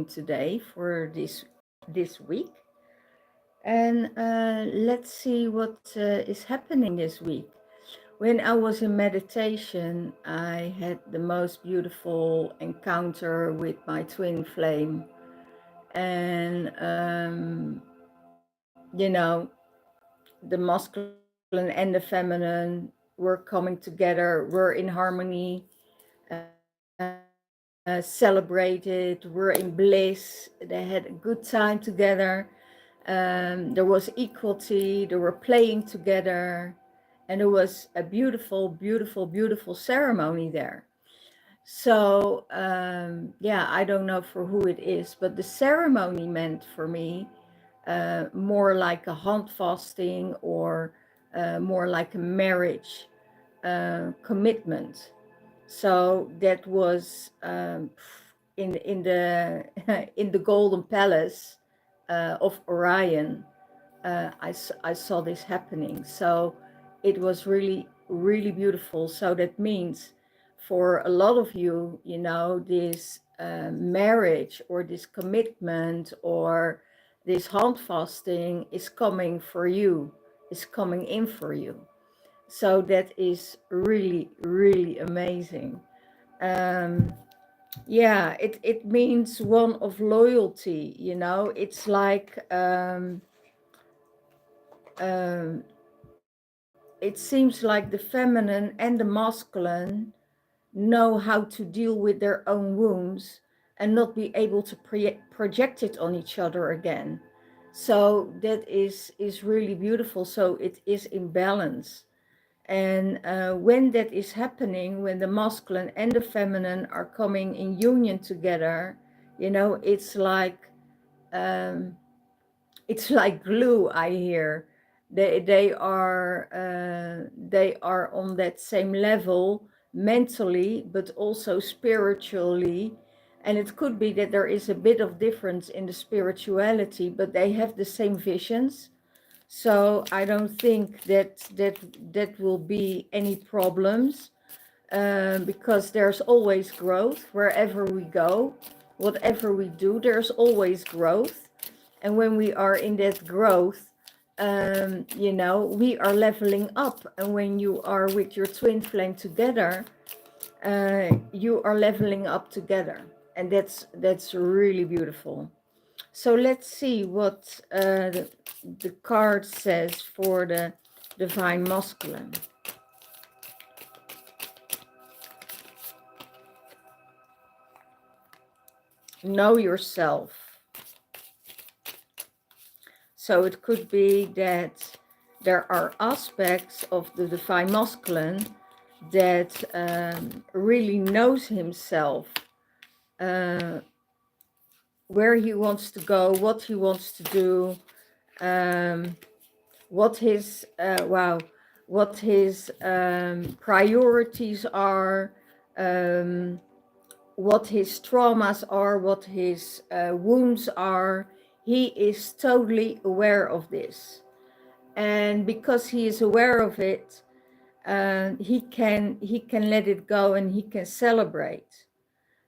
today for this week. And let's see what is happening this week. When I was in meditation, I had the most beautiful encounter with my twin flame. And, the masculine and the feminine were coming together, were in harmony, celebrated, were in bliss. They had a good time together. There was equality, they were playing together, and there was a beautiful, beautiful, beautiful ceremony there. So, yeah, I don't know for who it is, but the ceremony meant for me more like a hand fasting or more like a marriage commitment. So that was in the in the Golden Palace of Orion. I saw this happening. So it was really, really beautiful. So that means for a lot of you, this marriage or this commitment or this hand fasting is coming for you, is coming in for you. So that is really, really amazing. Um, yeah, it means one of loyalty, it's like, um, it seems like the feminine and the masculine know how to deal with their own wounds and not be able to project it on each other again. So that is really beautiful. So it is in balance. And when that is happening, when the masculine and the feminine are coming in union together, it's um, like glue. I hear they are on that same level mentally, but also spiritually. And it could be that there is a bit of difference in the spirituality, but they have the same visions. So I don't think that will be any problems, because there's always growth wherever we go. Whatever we do, there's always growth. And when we are in that growth, we are leveling up. And when you are with your twin flame together, you are leveling up together. And that's really beautiful. So let's see what the card says for the divine masculine. Know yourself. So it could be that there are aspects of the divine masculine that really knows himself, uh, where he wants to go, what he wants to do, um, what his priorities are, what his traumas are, what his wounds are. He is totally aware of this. And because he is aware of it, he can let it go and he can celebrate,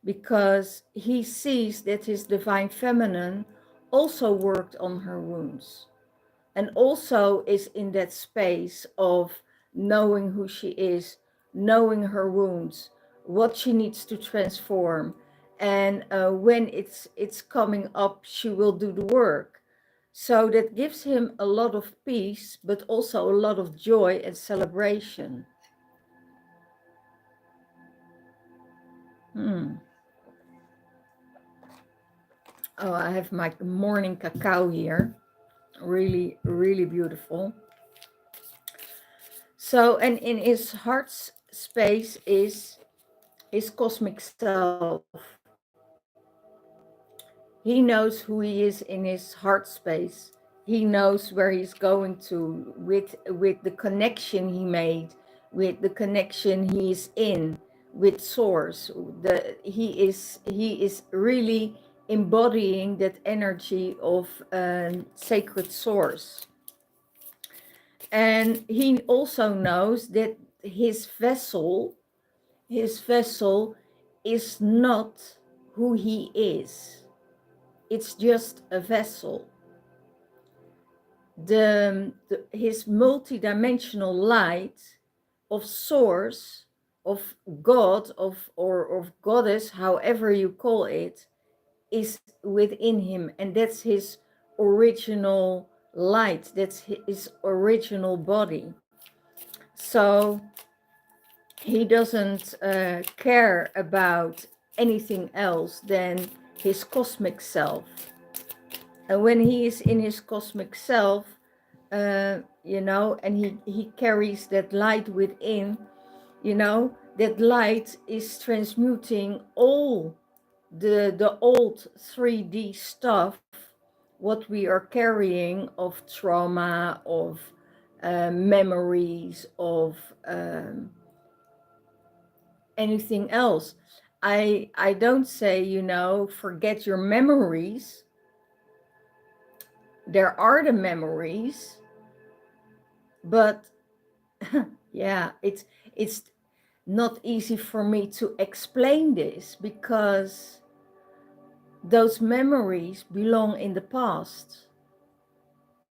because he sees that his divine feminine also worked on her wounds and also is in that space of knowing who she is, knowing her wounds, what she needs to transform. And when it's coming up, she will do the work. So that gives him a lot of peace, but also a lot of joy and celebration. Oh, I have my morning cacao here. Really, really beautiful. So, and in his heart space is his cosmic self. He knows who he is in his heart space. He knows where he's going to with the connection he made, with the connection he's in with source. He is really embodying that energy of sacred source. And he also knows that his vessel is not who he is. it's just a vessel. His multidimensional light of source, of God, or of goddess, however you call it, is within him, and that's his original light, that's his original body. So he doesn't care about anything else than his cosmic self. And when he is in his cosmic self, you know, and he carries that light within, you know, that light is transmuting all the old 3D stuff, what we are carrying of trauma, of memories, of anything else. I don't say, you know, forget your memories. There are the memories, but yeah, it's not easy for me to explain this, because those memories belong in the past,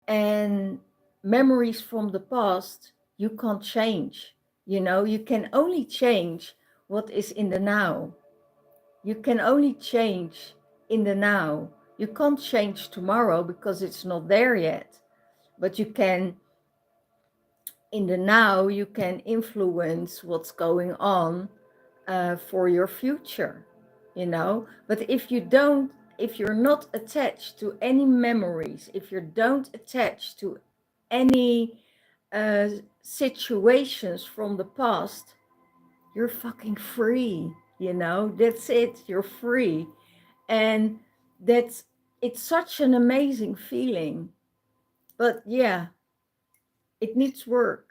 and memories from the past you can't change. You know, you can only change what is in the now. You can only change in the now. You can't change tomorrow because it's not there yet, but you can, in the now, you can influence what's going on for your future, you know. But if you don't, if you're not attached to any memories, if you don't attach to any situations from the past, you're fucking free, you know. That's it, you're free. And that's, it's such an amazing feeling. But yeah, it needs work.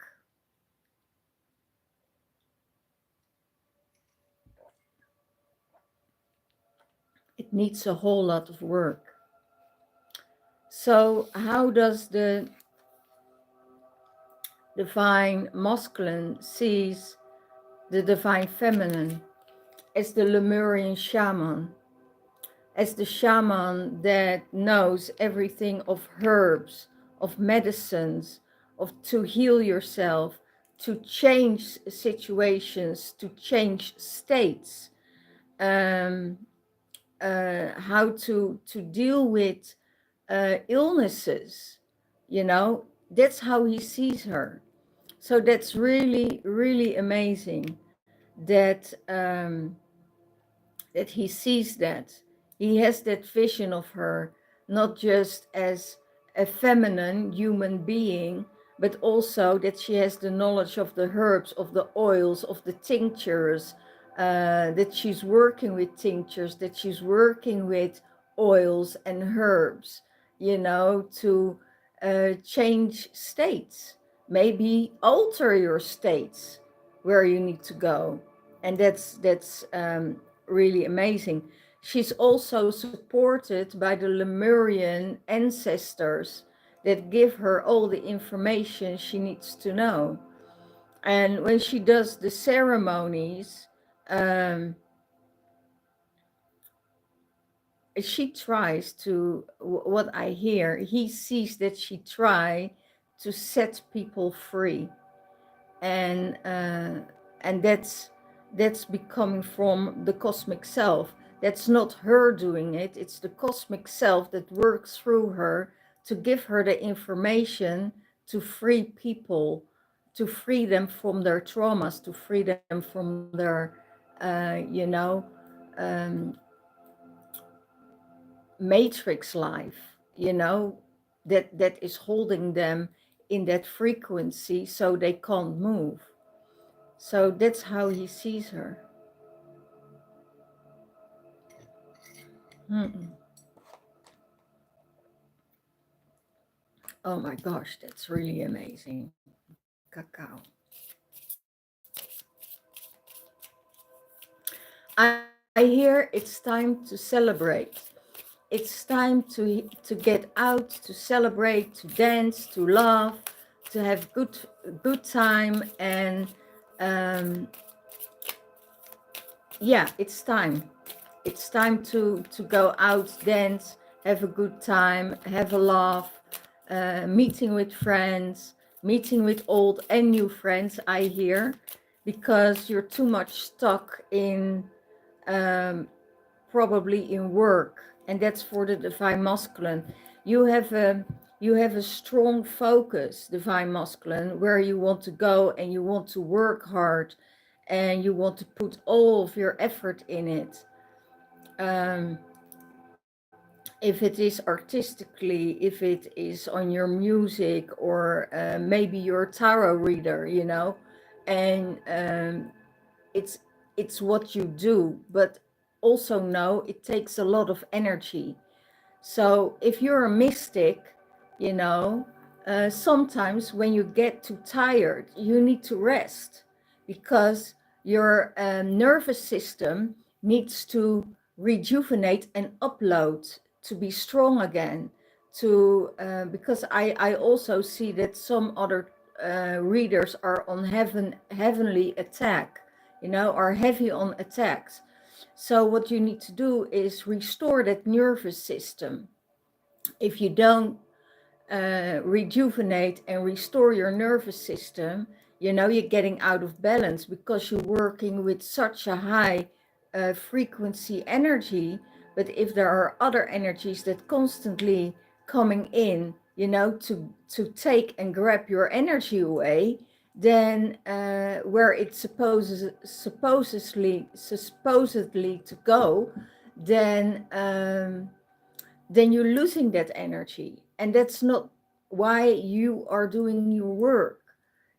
It needs a whole lot of work. So how does the divine masculine sees the divine feminine? As the Lemurian shaman, as the shaman that knows everything of herbs, of medicines, of to heal yourself, to change situations, to change states, how to deal with illnesses, you know. That's how he sees her. So that's really, really amazing that that he sees that. He has that vision of her, not just as a feminine human being, but also that she has the knowledge of the herbs, of the oils, of the tinctures, that she's working with tinctures, that she's working with oils and herbs, you know, to change states, maybe alter your states where you need to go. And that's really amazing. She's also supported by the Lemurian ancestors that give her all the information she needs to know. And when she does the ceremonies, she tries to, what I hear, he sees that she try to set people free. And that's becoming from the cosmic self. That's not her doing it, it's the cosmic self that works through her to give her the information to free people, to free them from their traumas, to free them from their you know, matrix life, you know, that is holding them in that frequency so they can't move. So that's how he sees her. Oh my gosh, that's really amazing. Cacao. I hear it's time to celebrate. It's time to get out, to celebrate, to dance, to laugh, to have good time. And yeah, it's time. It's time to go out, dance, have a good time, have a laugh, meeting with friends, meeting with old and new friends, I hear, because you're too much stuck in um, probably in work, and that's for the divine masculine. You have a strong focus, divine masculine, where you want to go and you want to work hard and you want to put all of your effort in it. Um, if it is artistically, if it is on your music, or maybe you're a tarot reader, you know, and it's what you do, but also know it takes a lot of energy. So if you're a mystic, you know, sometimes when you get too tired, you need to rest, because your nervous system needs to rejuvenate and upload to be strong again. Because I also see that some other readers are on heavenly attack, you know, are heavy on attacks. So what you need to do is restore that nervous system. If you don't rejuvenate and restore your nervous system, you know, you're getting out of balance, because you're working with such a high frequency energy. But if there are other energies that constantly coming in, you know, to take and grab your energy away, then where it's supposedly to go, then you're losing that energy, and that's not why you are doing your work.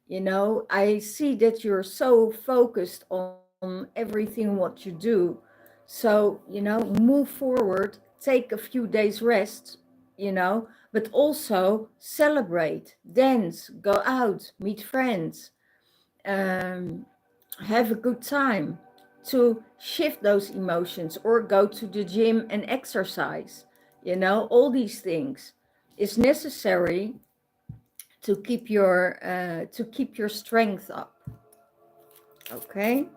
You know, I see that you're so focused on everything what you do. So, you know, move forward, take a few days rest, you know, but also celebrate, dance, go out, meet friends, um, have a good time, to shift those emotions, or go to the gym and exercise. You know, all these things is necessary to keep your strength up. Okay.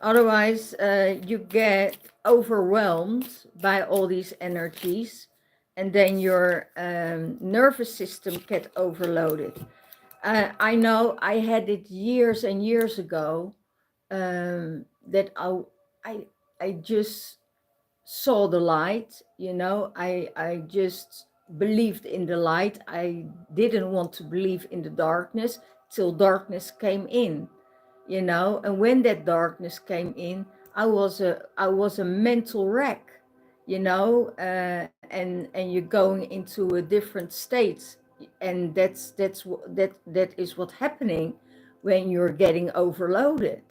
Otherwise, you get overwhelmed by all these energies, and then your nervous system get overloaded. I know I had it years and years ago, that I, I just saw the light, you know, I just believed in the light. I didn't want to believe in the darkness till darkness came in, you know. And when that darkness came in, I was a mental wreck, you know, and you're going into a different state. And that is what happening when you're getting overloaded.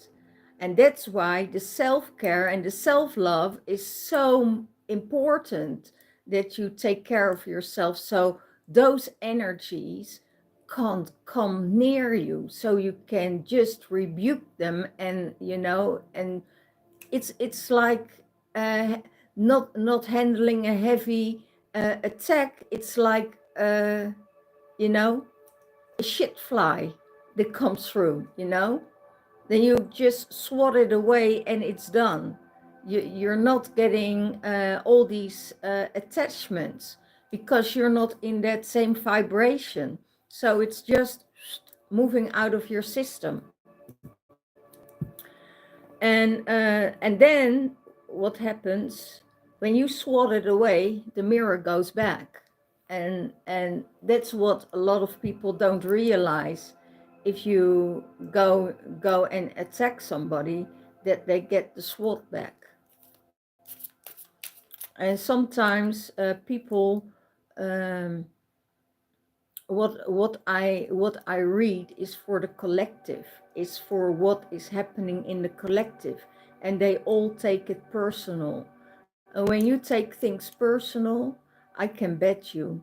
And that's why the self-care and the self-love is so important, that you take care of yourself, so those energies can't come near you, so you can just rebuke them. And you know, and it's like uh, not handling a heavy attack. It's like you know, a shit fly that comes through, you know. Then you just swat it away and it's done. You're not getting all these attachments, because you're not in that same vibration. So it's just moving out of your system. And then what happens when you swat it away? The mirror goes back, and that's what a lot of people don't realize. If you go and attack somebody, that they get the swat back. And sometimes people, um, what I read is for the collective, is for what is happening in the collective, and they all take it personal. And when you take things personal, I can bet you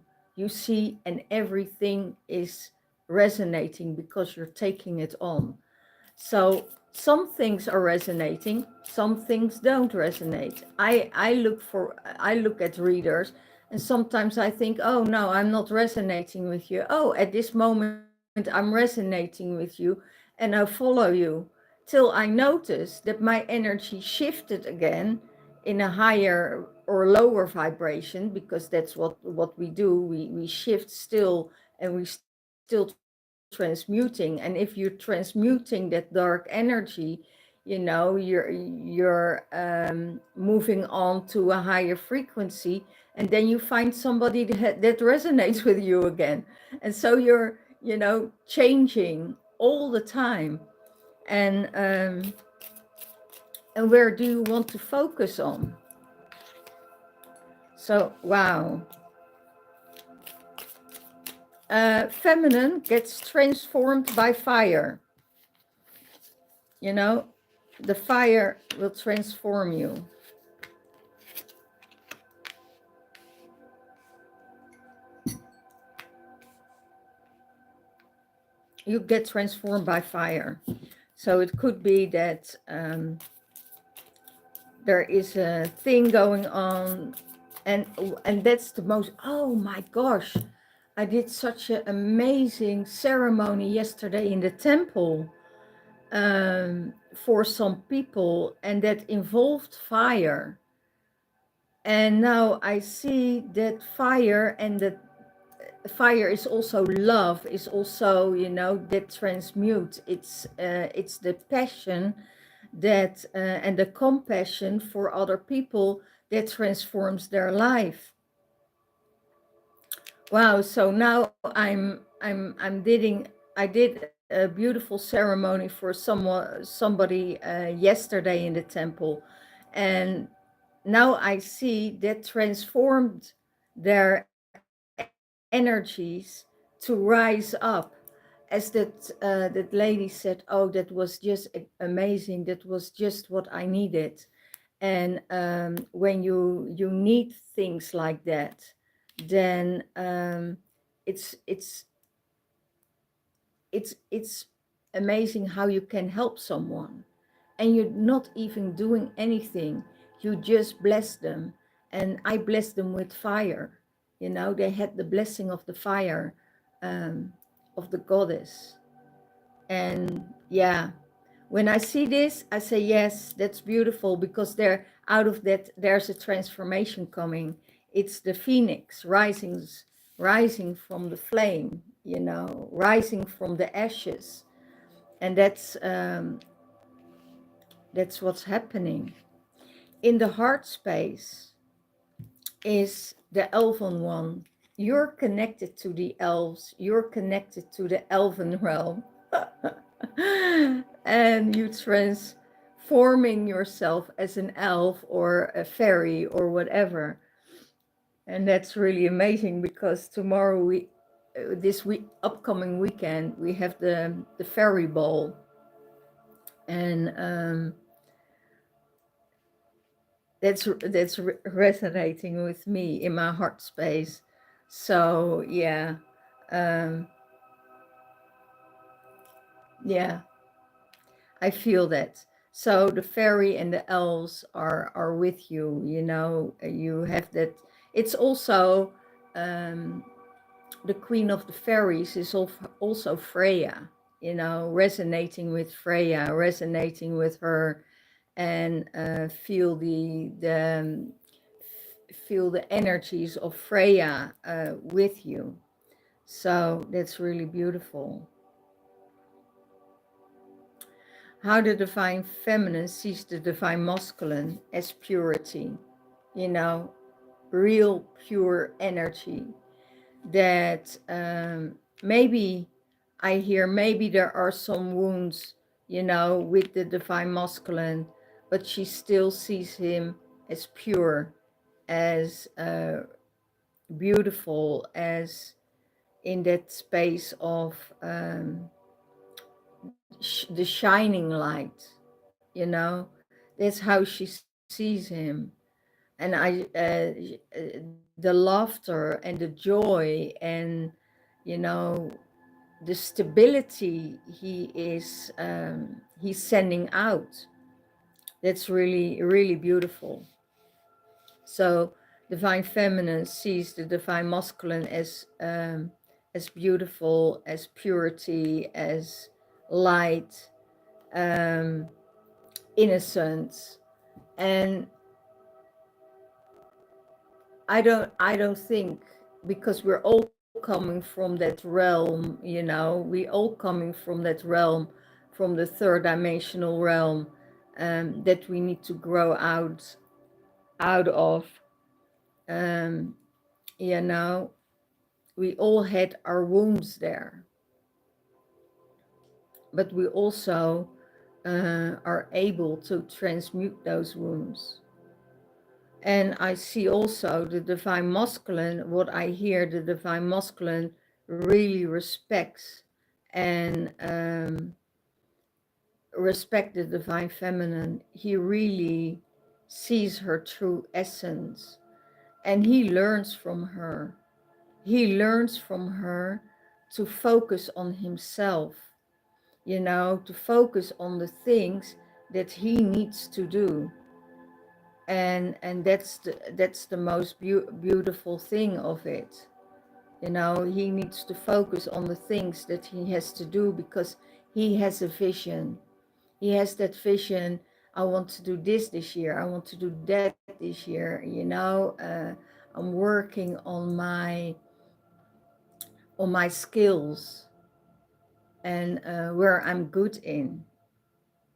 see, and everything is resonating because you're taking it on. So some things are resonating, some things don't resonate. I look at readers, and sometimes I think, oh no, I'm not resonating with you. Oh, at this moment I'm resonating with you, and I follow you, till I notice that my energy shifted again in a higher or lower vibration, because that's what we do. We shift still, and we still transmuting. And if you're transmuting that dark energy, you're moving on to a higher frequency, and then you find somebody that resonates with you again. And so you're changing all the time. And where do you want to focus on? So, wow. Feminine gets transformed by fire. The fire will transform you. You get transformed by fire. So it could be that there is a thing going on, and that's the most, oh my gosh, I did such an amazing ceremony yesterday in the temple for some people, and that involved fire. And now I see that fire, and that fire is also love, is also, that transmutes. It's the passion that and the compassion for other people that transforms their life. Wow. So now I did a beautiful ceremony for somebody yesterday in the temple, and now I see that transformed their energies to rise up. As that lady said, oh, that was just amazing, that was just what I needed. And when you need things like that, then it's it's amazing how you can help someone, and you're not even doing anything. You just bless them. And I bless them with fire. They had the blessing of the fire, of the goddess. And yeah, when I see this, I say, yes, that's beautiful, because out of that, there's a transformation coming. It's the phoenix rising from the flame, rising from the ashes. And that's what's happening. In the heart space is the elven one. You're connected to the elves. You're connected to the elven realm. And you transforming yourself as an elf or a fairy or whatever. And that's really amazing, because tomorrow this upcoming weekend, we have the fairy ball. And that's resonating with me in my heart space. So yeah, yeah, I feel that. So the fairy and the elves are with you. You have that. It's also the queen of the fairies is also Freya. Resonating with Freya, resonating with her, and feel the energies of Freya with you. So that's really beautiful. How the divine feminine sees the divine masculine as purity, real pure energy. That maybe maybe there are some wounds, with the divine masculine, but she still sees him as pure, as beautiful, as in that space of the shining light. That's how she sees him. And the laughter and the joy, and the stability he's sending out, that's really, really beautiful. So divine feminine sees the divine masculine as beautiful, as purity, as light, innocence. And I don't think, because we're all coming from that realm, we all coming from that realm, from the third dimensional realm, that we need to grow out of. um, you know we all had our wounds there, but we also are able to transmute those wounds. And I see also the divine masculine, what I hear, the divine masculine really respects and respect the divine feminine. He really sees her true essence, and he learns from her. He learns from her to focus on himself, to focus on the things that he needs to do. And that's the most beautiful thing of it. He needs to focus on the things that he has to do, because he has a vision. He has that vision. I want to do this year. I want to do that this year. I'm working on my skills, and where I'm good in.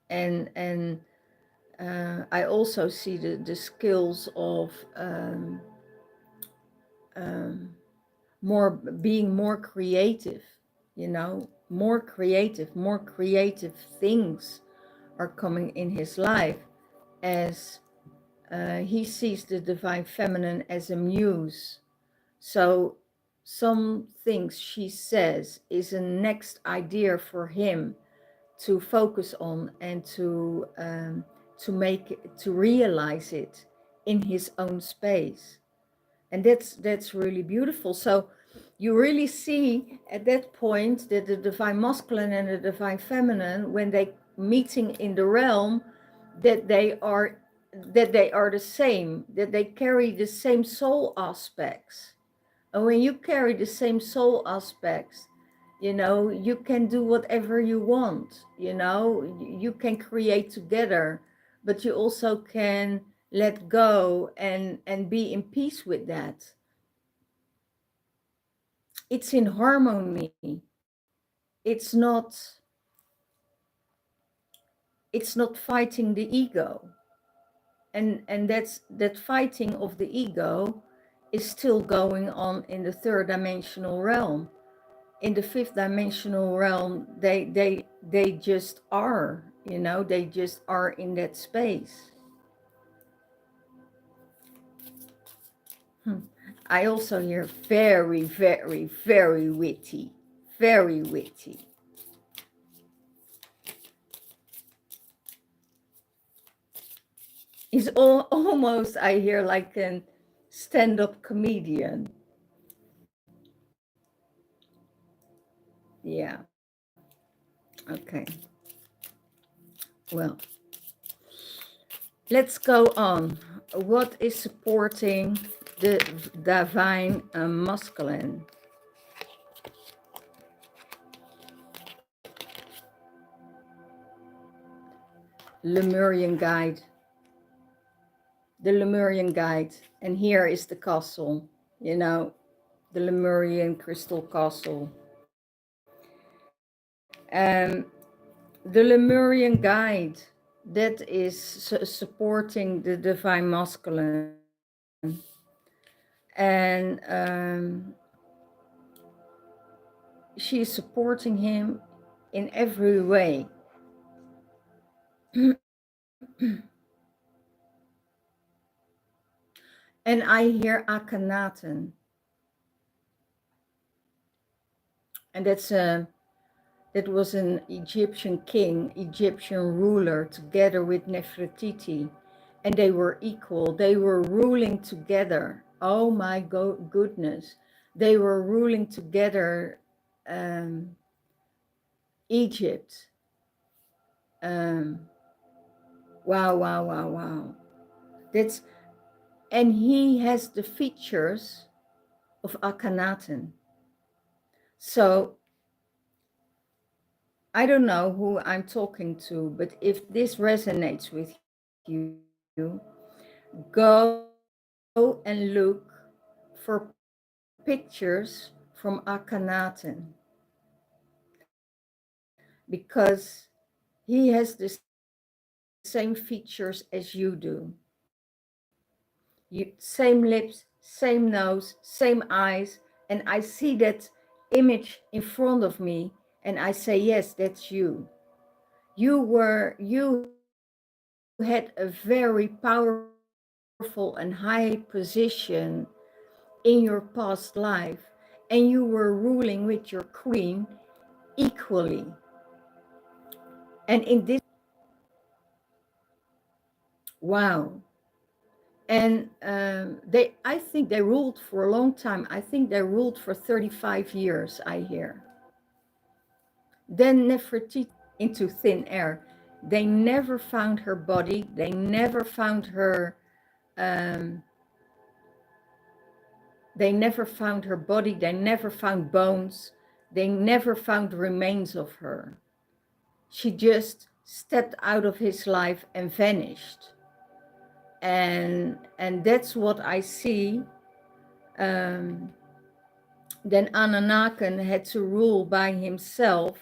And I also see the skills of um, being more creative, more creative things are coming in his life, as he sees the divine feminine as a muse. So some things she says is a next idea for him to focus on, and to realize it in his own space. And that's really beautiful. So you really see at that point that the divine masculine and the divine feminine, when they meeting in the realm, that they are the same, that they carry the same soul aspects. And when you carry the same soul aspects, you can do whatever you want. You can create together, but you also can let go and be in peace with that. It's in harmony. It's not it's not fighting the ego. And that fighting of the ego is still going on in the third dimensional realm. In the fifth dimensional realm, they just are, they just are in that space. I also hear very, very, very witty, very witty. It's almost, I hear, like a stand-up comedian. Yeah. Okay. Well, let's go on. What is supporting the divine masculine? Lemurian guide. The Lemurian guide. And here is the castle, the Lemurian crystal castle. The Lemurian guide, that is supporting the divine masculine. And she's supporting him in every way. And I hear Akhenaten. And that was an Egyptian king, Egyptian ruler, together with Nefertiti. And they were equal. They were ruling together. Oh my goodness. They were ruling together Egypt. Wow, wow, wow, wow. And he has the features of Akhenaten. So I don't know who I'm talking to, but if this resonates with you, go and look for pictures from Akhenaten, because he has the same features as you do. Same lips, same nose, same eyes, and I see that image in front of me, and I say, yes, that's you. You had a very powerful and high position in your past life, and you were ruling with your queen equally. And in this, wow. And I think they ruled for a long time. I think they ruled for 35 years, I hear. Then Nefertiti into thin air. They never found her body. They never found her. Um, they never found her body. They never found bones. They never found remains of her. She just stepped out of his life and vanished. And that's what I see. Then Ananaken had to rule by himself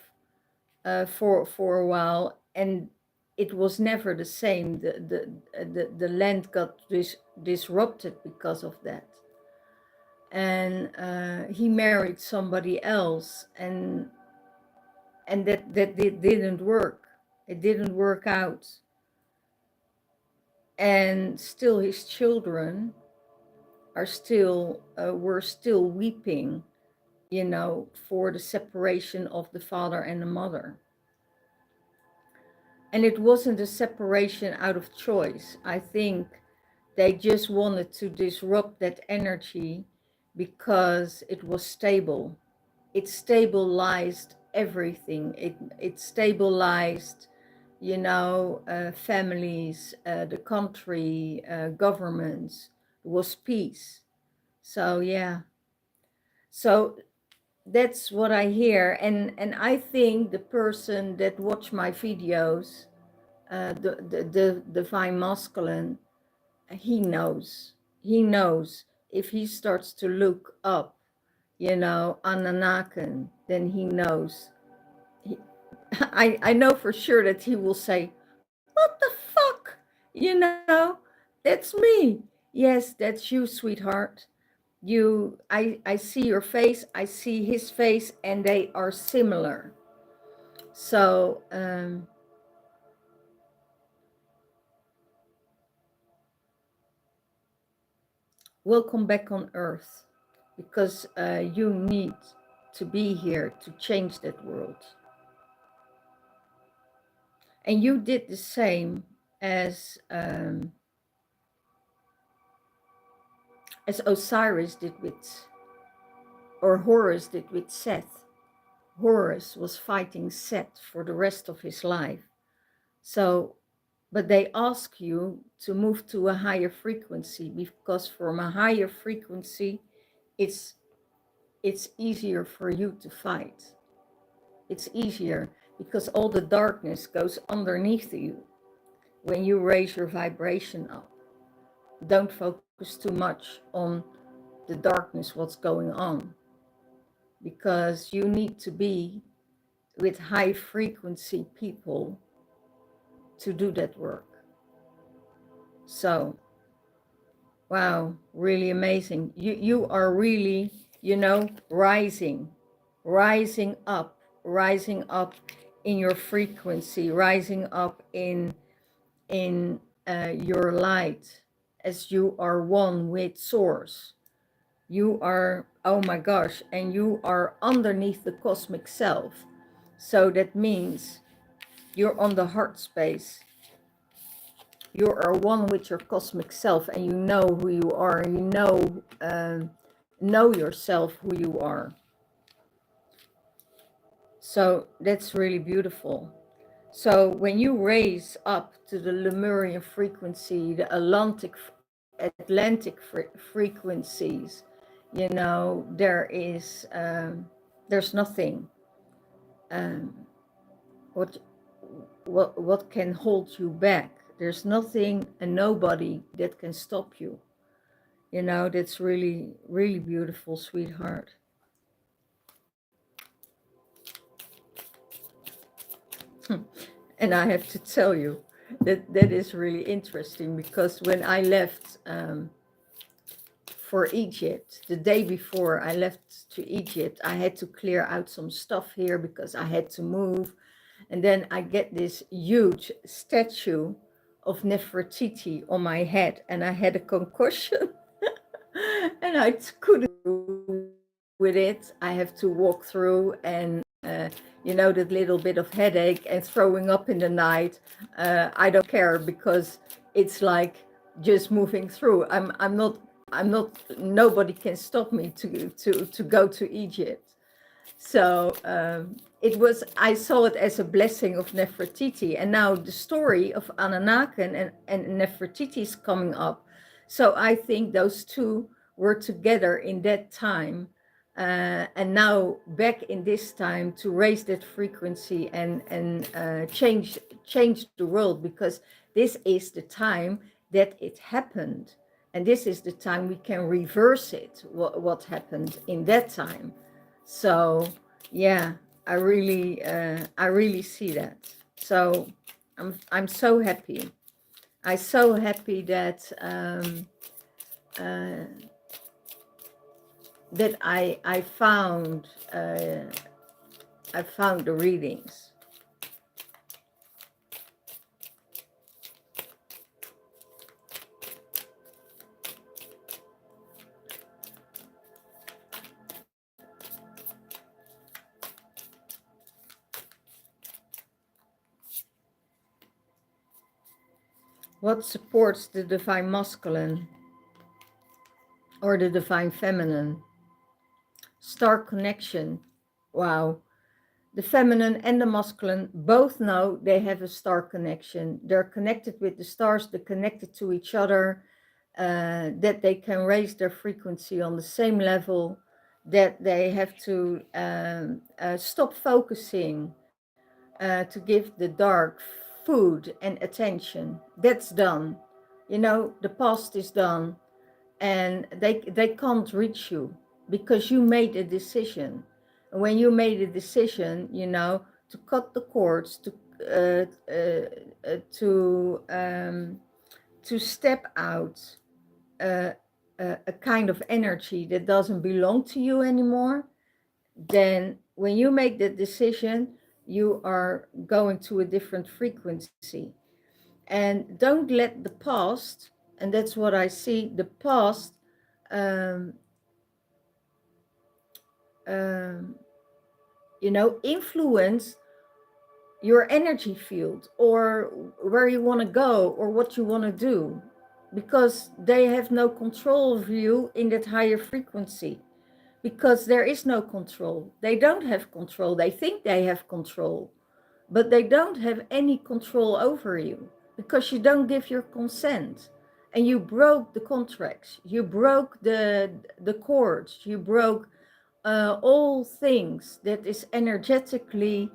for a while, and it was never the same. The land got disrupted because of that. And he married somebody else, and that didn't work. It didn't work out. And still his children are still were still weeping, you know, for the separation of the father and the mother. And it wasn't a separation out of choice. I think they just wanted to disrupt that energy because it was stable. It stabilized everything. It stabilized, you know, families, the country, governments. It was peace. So yeah. So that's what I hear, and I think the person that watch my videos, the divine masculine, he knows. He knows if he starts to look up, you know, Ananaken, then he knows. He, I know for sure that he will say, "What the fuck?" You know, that's me. Yes, that's you, sweetheart. I see your face, I see his face, and they are similar. So welcome back on earth, because you need to be here to change that world. And you did the same as Osiris did with, or Horus did with Seth. Horus was fighting Seth for the rest of his life. So, but they ask you to move to a higher frequency, because from a higher frequency, it's easier for you to fight. It's easier because all the darkness goes underneath you when you raise your vibration up. Don't focus too much on the darkness, what's going on, because you need to be with high frequency people to do that work. So, wow, really amazing. You are really, you know, rising up in your frequency, rising up in your light, as you are one with source. You are, oh my gosh, and you are underneath the cosmic self. So that means you're on the heart space. You are one with your cosmic self, and you know who you are. You know yourself, who you are. So that's really beautiful. So when you raise up to the Lemurian frequency, the Atlantic frequencies, you know, there's nothing. Um, what what can hold you back? There's nothing and nobody that can stop you. You know, that's really, really beautiful, sweetheart. And I have to tell you that that is really interesting, because when I left for Egypt, the day before I left to Egypt, I had to clear out some stuff here because I had to move. And then I get this huge statue of Nefertiti on my head, and I had a concussion. And I couldn't do with it. I have to walk through, and you know, that little bit of headache and throwing up in the night. I don't care, because it's like just moving through. I'm not. Nobody can stop me to go to Egypt. So it was, I saw it as a blessing of Nefertiti. And now the story of Anunnaki and Nefertiti is coming up. So I think those two were together in that time. And now back in this time to raise that frequency and change the world, because this is the time that it happened. And this is the time we can reverse it, what happened in that time. So yeah, I really see that. So I'm so happy. I'm so happy that uh, that I found the readings. What supports the divine masculine or the divine feminine? Star connection. Wow. The feminine and the masculine both know they have a star connection. They're connected with the stars, they're connected to each other, that they can raise their frequency on the same level, that they have to stop focusing to give the dark food and attention. That's done. You know, the past is done, and they can't reach you because you made a decision. And when you made a decision, you know, to cut the cords, to step out a kind of energy that doesn't belong to you anymore, then when you make that decision, you are going to a different frequency. And don't let the past, and that's what I see, the past um, um, you know, influence your energy field or where you want to go or what you want to do, because they have no control of you in that higher frequency, because there is no control. They don't have control. They think they have control, but they don't have any control over you because you don't give your consent, and you broke the contracts, you broke the cords, you broke all things that is energetically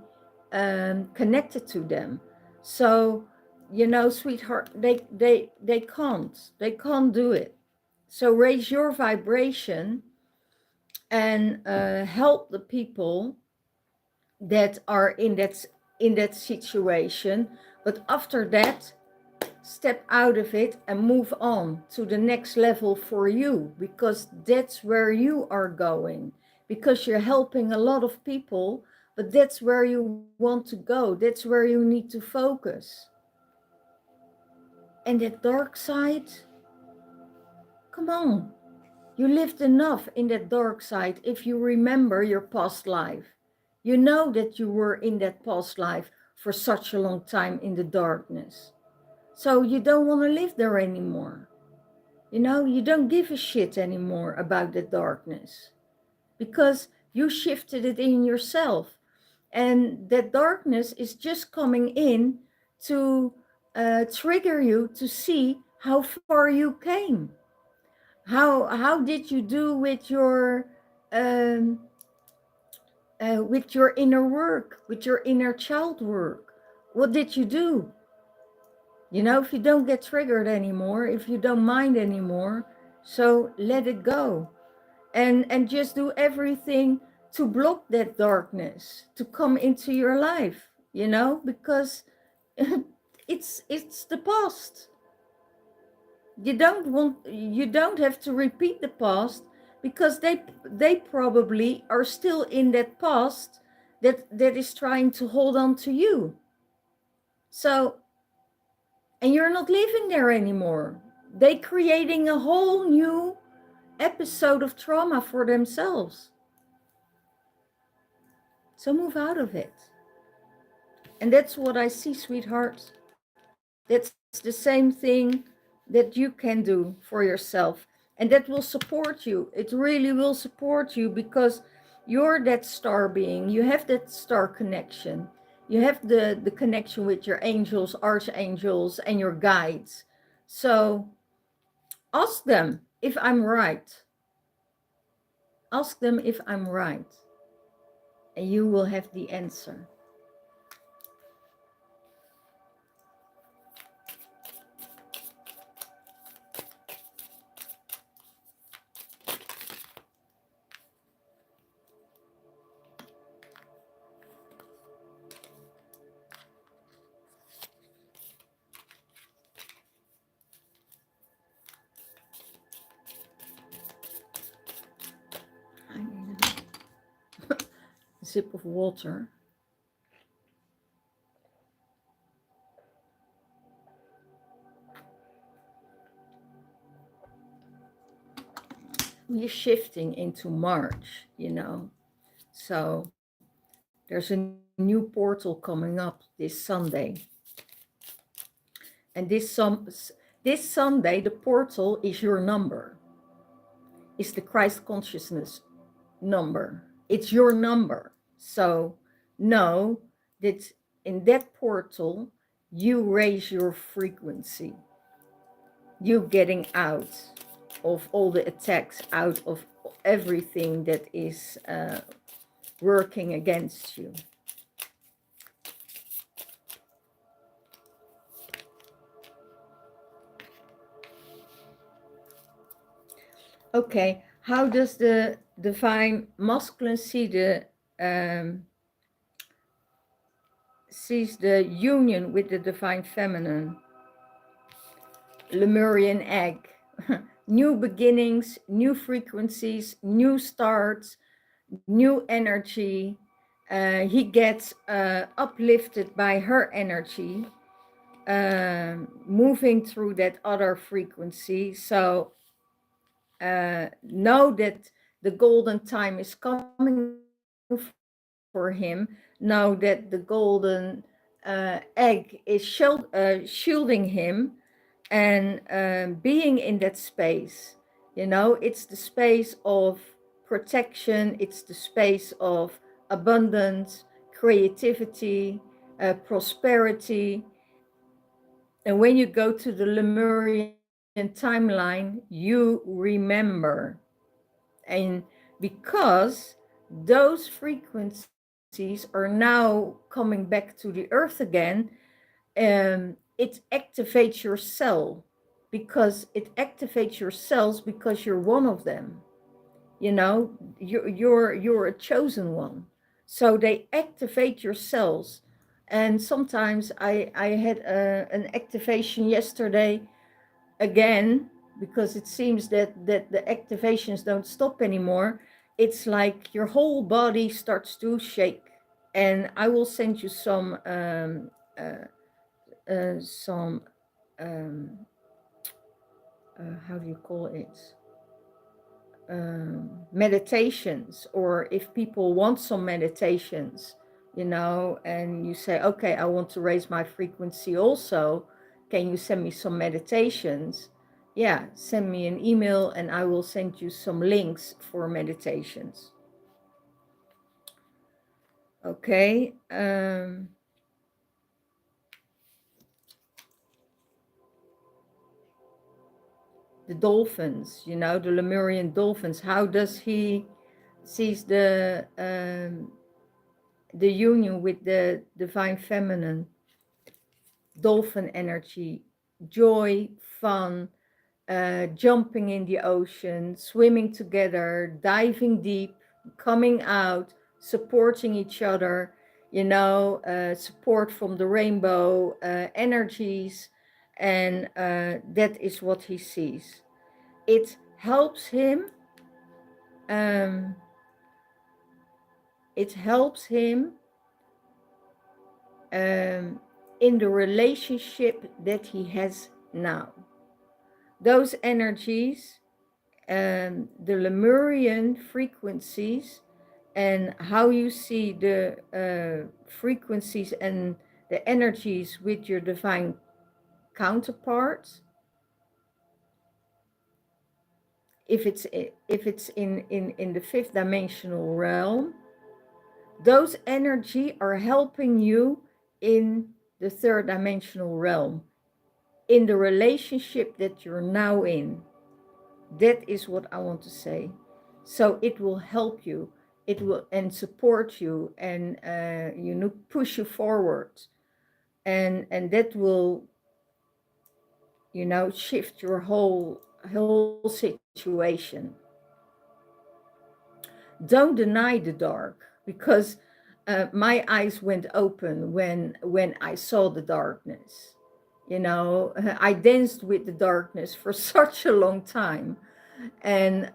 connected to them. So, you know, sweetheart, they can't do it. So raise your vibration and help the people that are in that situation. But after that, step out of it and move on to the next level for you, because that's where you are going, because you're helping a lot of people, but that's where you want to go, that's where you need to focus. And that dark side, come on, you lived enough in that dark side. If you remember your past life, you know that you were in that past life for such a long time in the darkness, so you don't want to live there anymore. You know, you don't give a shit anymore about the darkness because you shifted it in yourself. And that darkness is just coming in to trigger you to see how far you came. How did you do um, with your inner work, with your inner child work? What did you do? You know, if you don't get triggered anymore, if you don't mind anymore, So let it go, and just do everything to block that darkness to come into your life, because it's the past. You don't have to repeat the past, because they probably are still in that past that is trying to hold on to you. So, and you're not living there anymore. They creating a whole new episode of trauma for themselves. So move out of it. And that's what I see, sweetheart. That's the same thing that you can do for yourself. And that will support you. It really will support you, because you're that star being. You have that star connection. You have the connection with your angels, archangels, and your guides. So ask them if I'm right. Ask them if I'm right. And you will have the answer. I need a sip of water. We're shifting into March, So there's a new portal coming up this Sunday. And this Sunday, the portal is your number. It's the Christ consciousness number. It's your number. So know that in that portal, you raise your frequency. You getting out of all the attacks, out of everything that is working against you. Okay, how does the divine masculine see sees the union with the divine feminine? Lemurian egg. New beginnings, new frequencies, new starts, new energy. He gets uplifted by her energy, moving through that other frequency. So know that the golden time is coming for him. Know that the golden egg is shielding him, and being in that space. It's the space of protection. It's the space of abundance, creativity, prosperity. And when you go to the Lemurian timeline, you remember. And because those frequencies are now coming back to the earth again, it activates your cell, because it activates your cells, because you're one of them. You're a chosen one. So they activate your cells. And sometimes I had an activation yesterday again, because it seems that the activations don't stop anymore. It's like your whole body starts to shake. And I will send you some some um, how do you call it, meditations, or if people want some meditations, and you say, okay, I want to raise my frequency also, can you send me some meditations? Yeah, send me an email and I will send you some links for meditations. Okay. The dolphins, the Lemurian dolphins, how does he sees the union with the divine feminine? Dolphin energy, joy, fun, jumping in the ocean, swimming together, diving deep, coming out, supporting each other, support from the rainbow energies, and that is what he sees. It helps him. Um, it helps him in the relationship that he has now. Those energies, the Lemurian frequencies, and how you see the frequencies and the energies with your divine counterparts. If it's in the fifth dimensional realm, those energy are helping you in the third dimensional realm, in the relationship that you're now in. That is what I want to say. So it will help you, it will and support you, and push you forward, and that will shift your whole situation. Don't deny the dark, because my eyes went open when I saw the darkness. I danced with the darkness for such a long time, and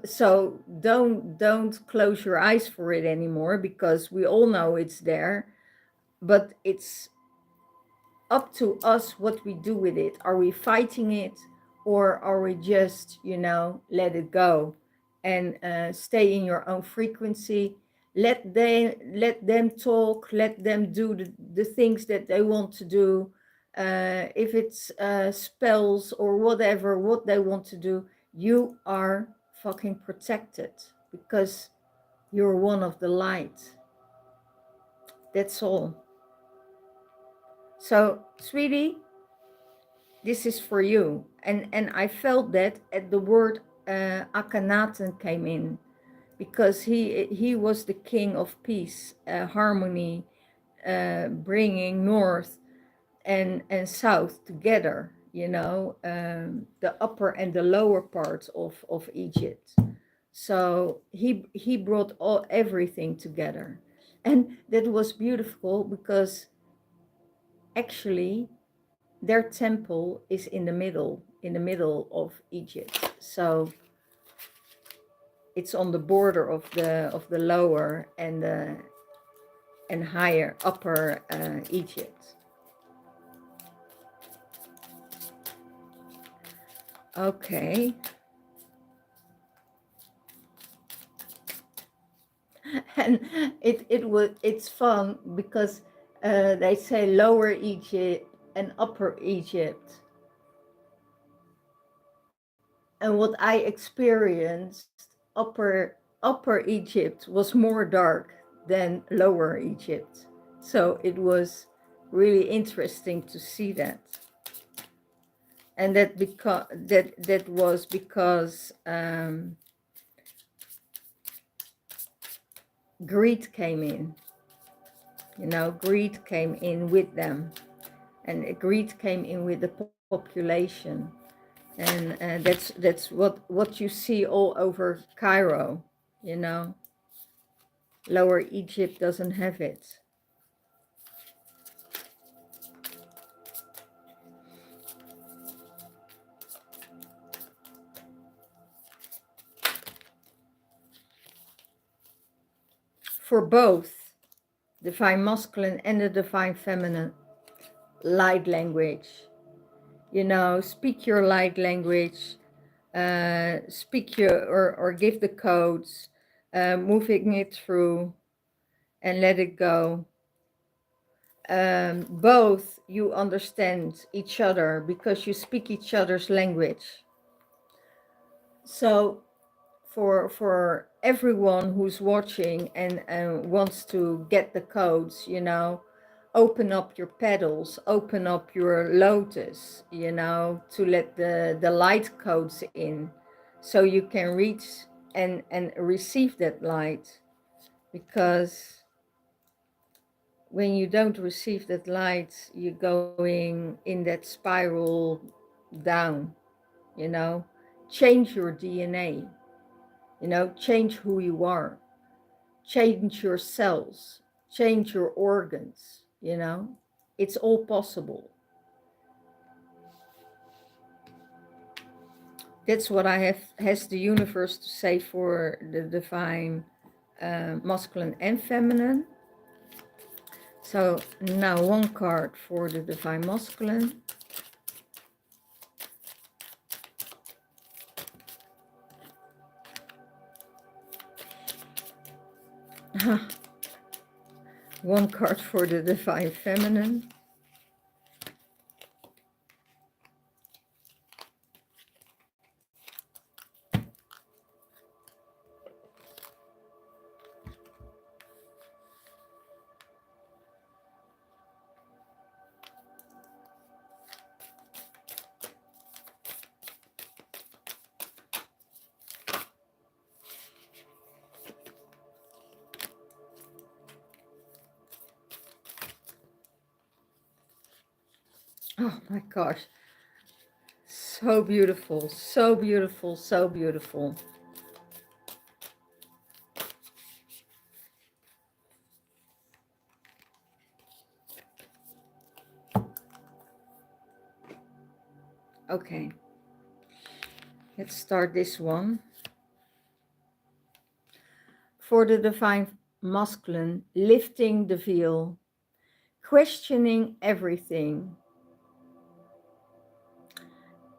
so don't close your eyes for it anymore, because we all know it's there. But it's up to us what we do with it. Are we fighting it, or are we just let it go, and stay in your own frequency? Let them talk, let them do the things that they want to do. If it's spells or whatever what they want to do, you are fucking protected, because you're one of the light. That's all. So, sweetie, this is for you. And I felt that at the word Akhenaten came in, because he was the king of peace, harmony, bringing north and south together, the upper and the lower parts of Egypt. So he brought everything together, and that was beautiful, because actually their temple is in the middle of Egypt. So it's on the border of the lower and higher upper Egypt. Okay. And it's fun, because they say lower Egypt and upper Egypt. And what I experienced, upper Egypt was more dark than lower Egypt. So it was really interesting to see that. And that was because greed came in. Greed came in with them, and greed came in with the population. And that's what you see all over Cairo. Lower Egypt doesn't have it. For both divine masculine and the divine feminine, light language. Speak your light language, speak your or give the codes, moving it through and let it go. Both you understand each other, because you speak each other's language. So for everyone who's watching and wants to get the codes, open up your petals, open up your lotus, to let the light codes in, so you can reach and receive that light. Because when you don't receive that light, you're going in that spiral down, you know, change your DNA, you know, change who you are, change your cells, change your organs, you know, it's all possible. That's what I have has the universe to say for the divine masculine and feminine. So now one card for the divine masculine. One card for the divine feminine. Oh my gosh. So beautiful, so beautiful, so beautiful. Okay, let's start this one. For the divine masculine, lifting the veil, questioning everything,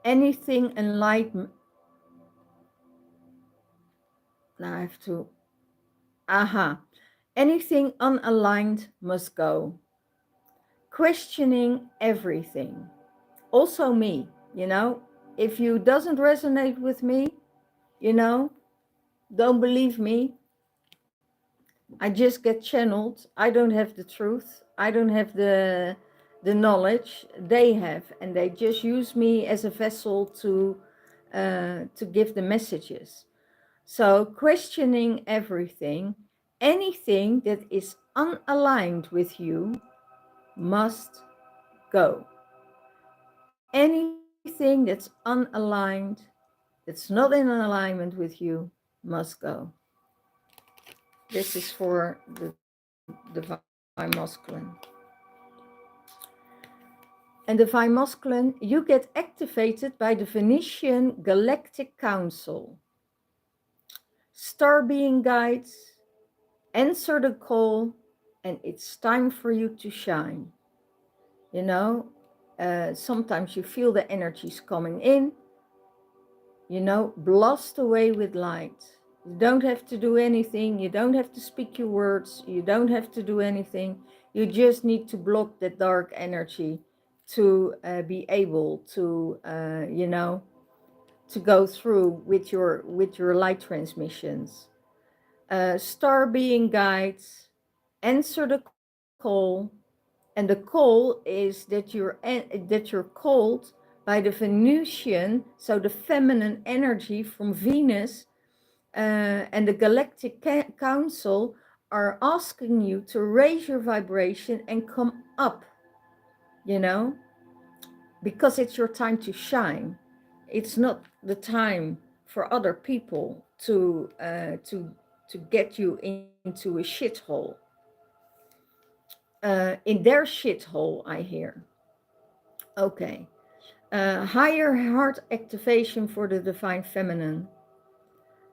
anything enlightenment. Now I have to, anything unaligned must go. Questioning everything. Also me, you know, if you doesn't resonate with me, you know, don't believe me. I just get channeled. I don't have the truth. I don't have the knowledge they have, and they just use me as a vessel to give the messages. So questioning everything, anything that is unaligned with you must go. Anything that's unaligned, that's not in alignment with you, must go. This is for the divine masculine. And divine masculine, you get activated by the Venetian Galactic Council. Star being guides, answer the call, and it's time for you to shine. You know, sometimes you feel the energies coming in, you know, blast away with light. You don't have to do anything. You don't have to speak your words. You don't have to do anything. You just need to block that dark energy to be able to, you know, to go through with your light transmissions. Star being guides, answer the call, and the call is that you're called by the Venusian, so the feminine energy from Venus, and the Galactic Council are asking you to raise your vibration and come up, you know, because it's your time to shine. It's not the time for other people to get you into a shithole. In their shithole, I hear. Okay. Higher heart activation for the divine feminine.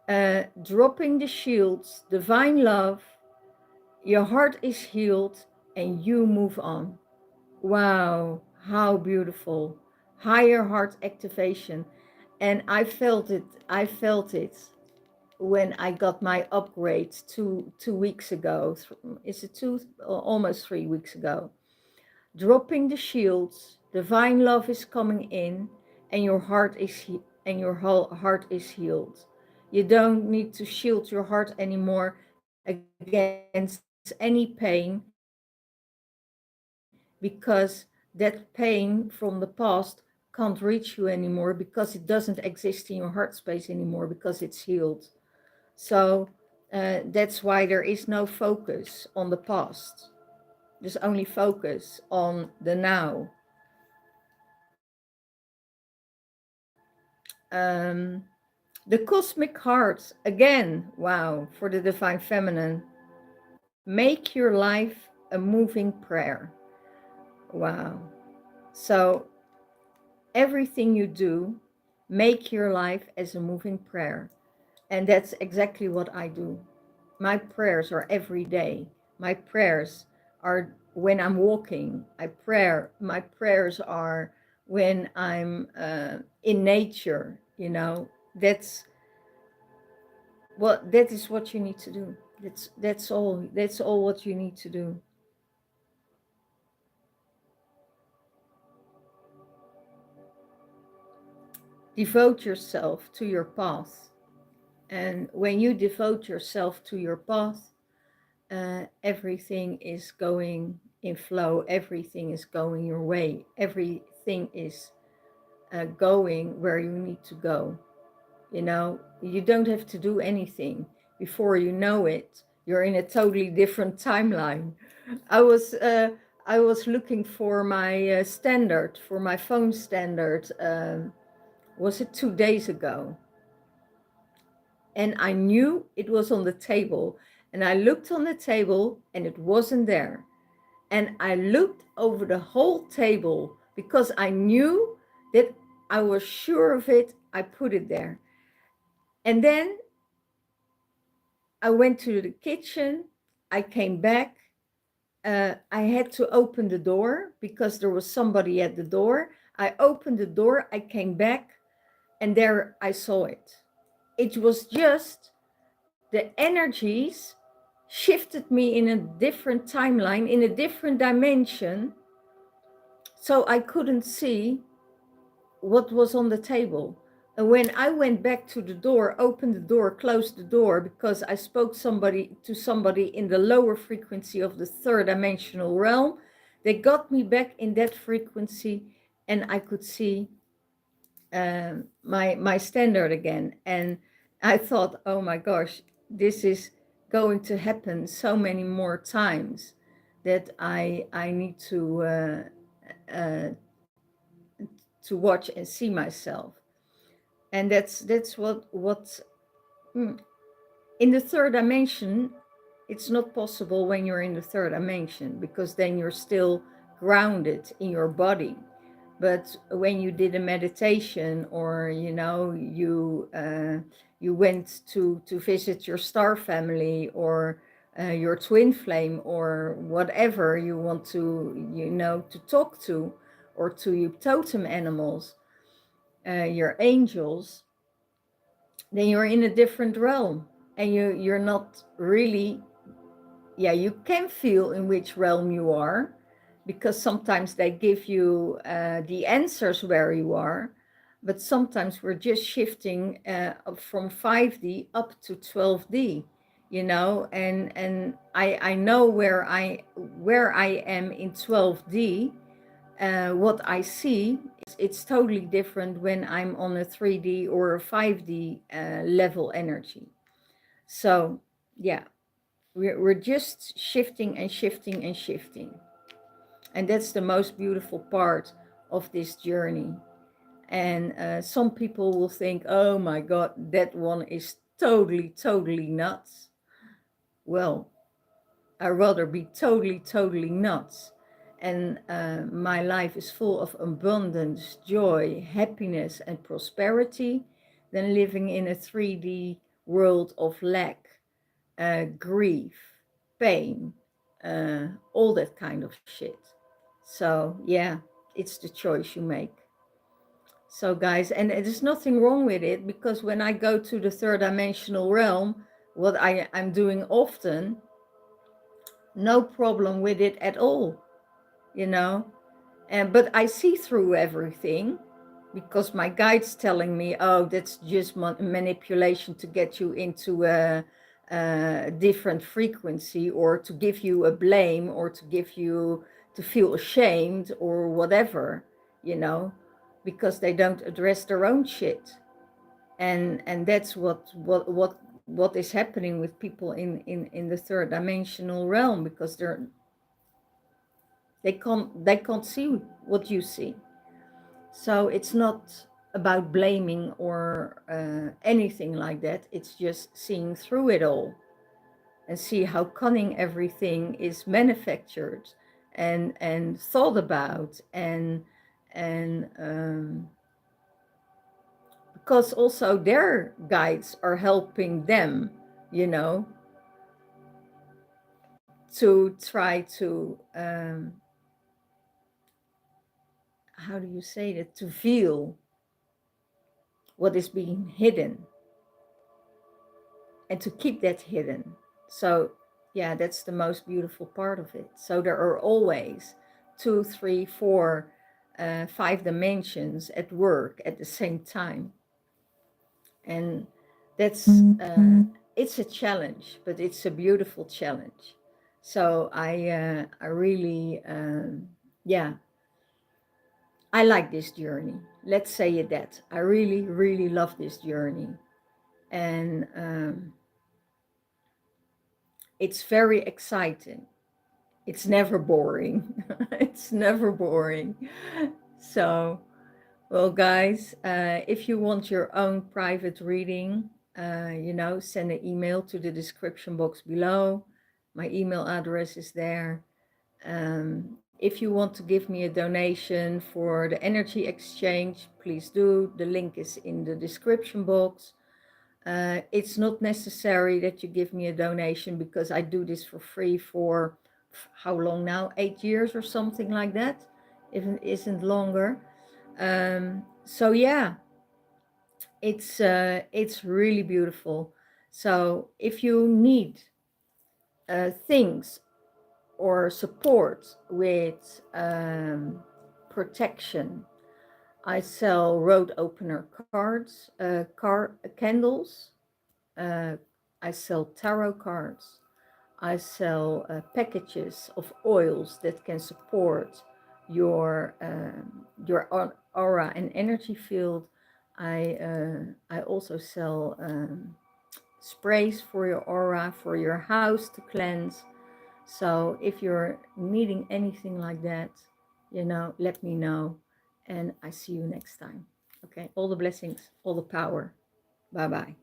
Dropping the shields, divine love. Your heart is healed and you move on. Wow, how beautiful. Higher heart activation. And I felt it when I got my upgrade two weeks ago. Is it almost 3 weeks ago? Dropping the shields, divine love is coming in, and your heart is heart is healed. You don't need to shield your heart anymore against any pain, because that pain from the past can't reach you anymore, because it doesn't exist in your heart space anymore, because it's healed. So that's why there is no focus on the past. There's only focus on the now. Um, the cosmic heart, again, wow, for the divine feminine. Make your life a moving prayer. Wow. So everything you do, make your life as a moving prayer. And that's exactly what I do. My prayers are every day. My prayers are when I'm walking. My prayers are when I'm in nature. You know, that is what you need to do. That's all. That's all what you need to do. Devote yourself to your path. And when you devote yourself to your path, everything is going in flow, everything is going your way, everything is going where you need to go. You know, you don't have to do anything. Before you know it, you're in a totally different timeline. I was I was looking for my standard, for my phone standard. Was it 2 days ago? And I knew it was on the table. And I looked on the table and it wasn't there. And I looked over the whole table because I knew that I was sure of it. I put it there. And then I went to the kitchen. I came back. I had to open the door because there was somebody at the door. I opened the door. I came back and there I saw it. It was just the energies shifted me in a different timeline, in a different dimension. So I couldn't see what was on the table. And when I went back to the door, opened the door, closed the door, because I spoke to somebody in the lower frequency of the third dimensional realm, they got me back in that frequency and I could see my standard again. And I thought, oh my gosh, this is going to happen so many more times that I need uh, to watch and see myself. And that's what in the third dimension, it's not possible when you're in the third dimension, because then you're still grounded in your body. But when you did a meditation, or you went to visit your star family, or your twin flame, or whatever you want to talk to, or to your totem animals, your angels, then you're in a different realm, and you're not really, yeah, you can feel in which realm you are, because sometimes they give you the answers where you are, but sometimes we're just shifting from 5D up to 12D, and I know where I am in 12D. What I see, it's totally different when I'm on a 3D or a 5D level energy. So yeah, we're just shifting and shifting and shifting. And that's the most beautiful part of this journey. And some people will think, oh my God, that one is totally, totally nuts. Well, I'd rather be totally, totally nuts. And my life is full of abundance, joy, happiness, and prosperity than living in a 3D world of lack, grief, pain, all that kind of shit. So yeah, it's the choice you make. So guys, and there's nothing wrong with it, because when I go to the third dimensional realm, what I'm doing often, no problem with it at all, you know. But I see through everything, because my guide's telling me, oh, that's just manipulation to get you into a different frequency, or to give you a blame, or to give you to feel ashamed, or whatever, because they don't address their own shit. And that's what is happening with people in the third dimensional realm, because they can't see what you see. So it's not about blaming or anything like that. It's just seeing through it all and see how cunning everything is manufactured and thought about, and because also their guides are helping them, you know, to try to how do you say that, to feel what is being hidden and to keep that hidden. So yeah, that's the most beautiful part of it. So there are always two, three, four, five dimensions at work at the same time, and that's it's a challenge, but it's a beautiful challenge. So I really yeah, I like this journey. Let's say it that I really really love this journey, and it's very exciting. It's never boring. It's never boring. So, well, guys, if you want your own private reading, you know, send an email to the description box below. My email address is there. If you want to give me a donation for the energy exchange, please do. The link is in the description box. It's not necessary that you give me a donation because I do this for free for how long now? 8 years or something like that, if it isn't longer. So yeah, it's really beautiful. So if you need things or support with protection, I sell road opener cards, candles. Uh, I sell tarot cards. I sell packages of oils that can support your aura and energy field. I also sell sprays for your aura, for your house to cleanse. So if you're needing anything like that, you know, let me know, and I see you next time. Okay, all the blessings, all the power. Bye bye.